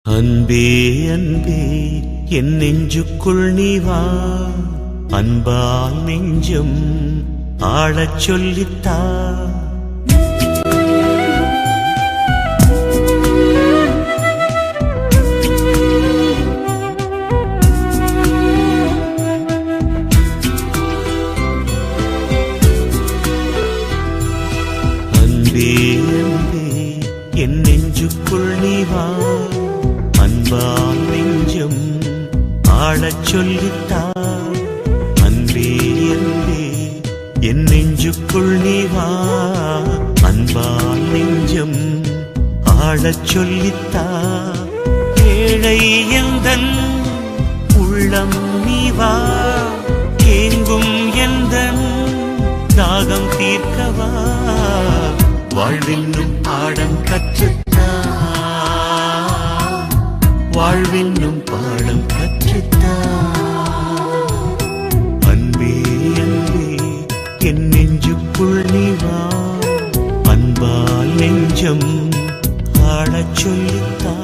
அன்பே அன்பே என் நெஞ்சுக்குள் நீ வா, அன்பால் நெஞ்சம் ஆளச் சொல்லித்தா. அன்பே அன்பே என் நெஞ்சுக்குள் நீ வா, அன்பால் நெஞ்சம் ஆளச் சொல்லித்தா. அன்பே அன்பே என் நெஞ்சுக்குள் நீ வா, அன்பால் நெஞ்சம் ஆளச் சொல்லித்தா. ஏழை எந்தன் உள்ளம் நீ வா, ஏங்கும் எந்தன் தாகம் தீர்க்கவா. வாழ்வென்னும் பாடம் கற்றுத்தா, வாழ்வென்னும் பாடம் கற்றுத்தா. அன்பே அன்பே என் நெஞ்சுக்குள் நீ வா, அன்பால் நெஞ்சம் ஆளச் சொல்லித்தா.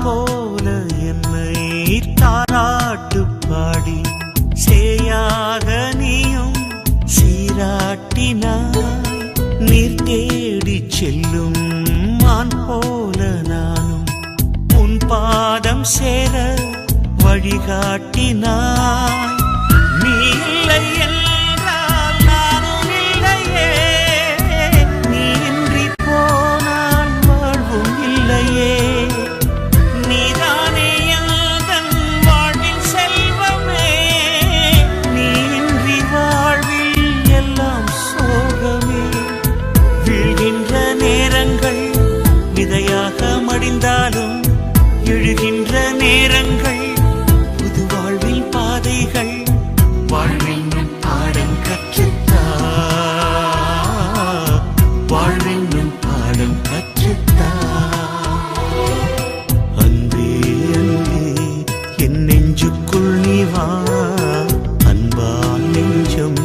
போல என்னை தாராட்டு பாடி சேயாக நீயும் சீராட்டினாய். நீர் தேடி செல்லும் மான் போல நானும் உன் பாதம் சேர வழிகாட்டினாய். நீ இல்லை என்றால் நானும் இல்லையே, நீ இன்றி போனால் வாழ்வும் இல்லையே. விதையாக மடிந்தாலும் எழுகின்ற நேரங்கள் புது வாழ்வில் பாதைகள். வாழ்வென்னும் பாடம் கற்றுத்தா, வாழ்வென்னும் பாடம் கற்றுத்தா. அன்பே அன்பே என் நெஞ்சுக்குள் நீ வா, அன்பால் நெஞ்சம்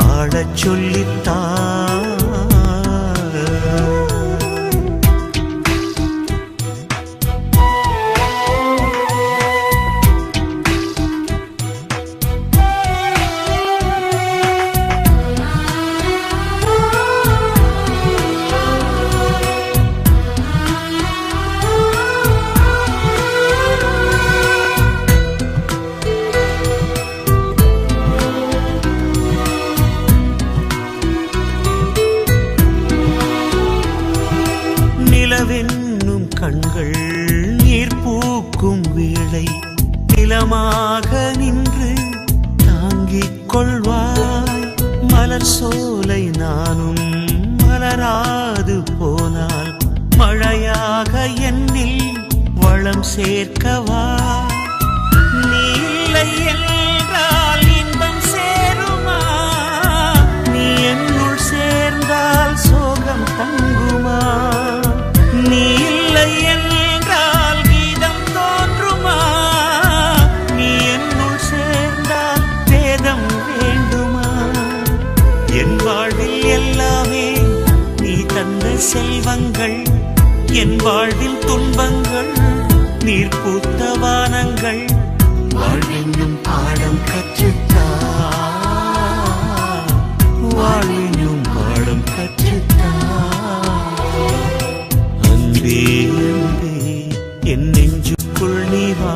ஆளச் சொல்லித்தா. நிலவென்னும் கண்கள் நீர் பூக்கும் வேளை நிலமாக நின்று தாங்கிக் கொள்வாய். மலர் சோலை நானும் மலராது போனால் மழையாக என்னில் வளம் சேர்க்கவா. நீ இல்லை என்றால் இன்பம் சேருமா, நீ என்னுள் சேர்ந்தால் சோகம் தங்குமா. நீ இல்லை என்றால் கீதம் தோன்றுமா, நீ என்னுள் சேர்ந்தால் வேதம் வேண்டுமா. என் வாழ்வில் எல்லாமே நீ தந்த செல்வங்கள், என் வாழ்வில் துன்பங்கள் நீர் பூத்த வானங்கள். வாழ்வென்னும் பாடம் கற்றுத்தா, வாழ்வென்னும் பாடம் கற்றுத்தா. அன்பே அன்பே என் நெஞ்சுக்குள் நீ வா,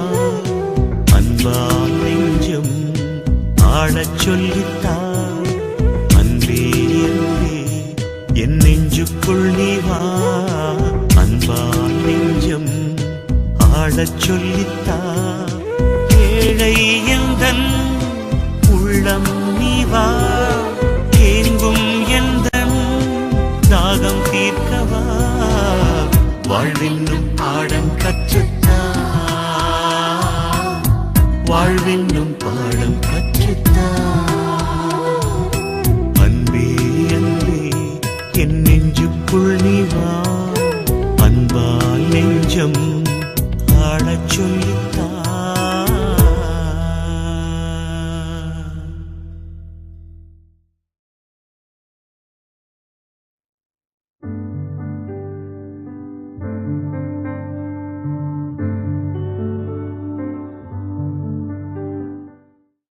அன்பால் நெஞ்சம் ஆளச் சொல்லித்தா. அன்பே அன்பே என் நெஞ்சுக்குள் நீ வா, அன்பால் நெஞ்சம் ஆளச் சொல்லித்தா. ஏழை எந்தன் உள்ளம் நீ வா ஏங்கும் எந்தன் தாகம் தீர்க்கவா வாழ்வென்னும் பாடம் கற்றுத்தா வாழ்வென்னும் பாடம் கற்றுத்தா அன்பே அன்பே என் நெஞ்சுக்குள் நீ வா அன்பால் நெஞ்சம் ஆடச் சொல்லித்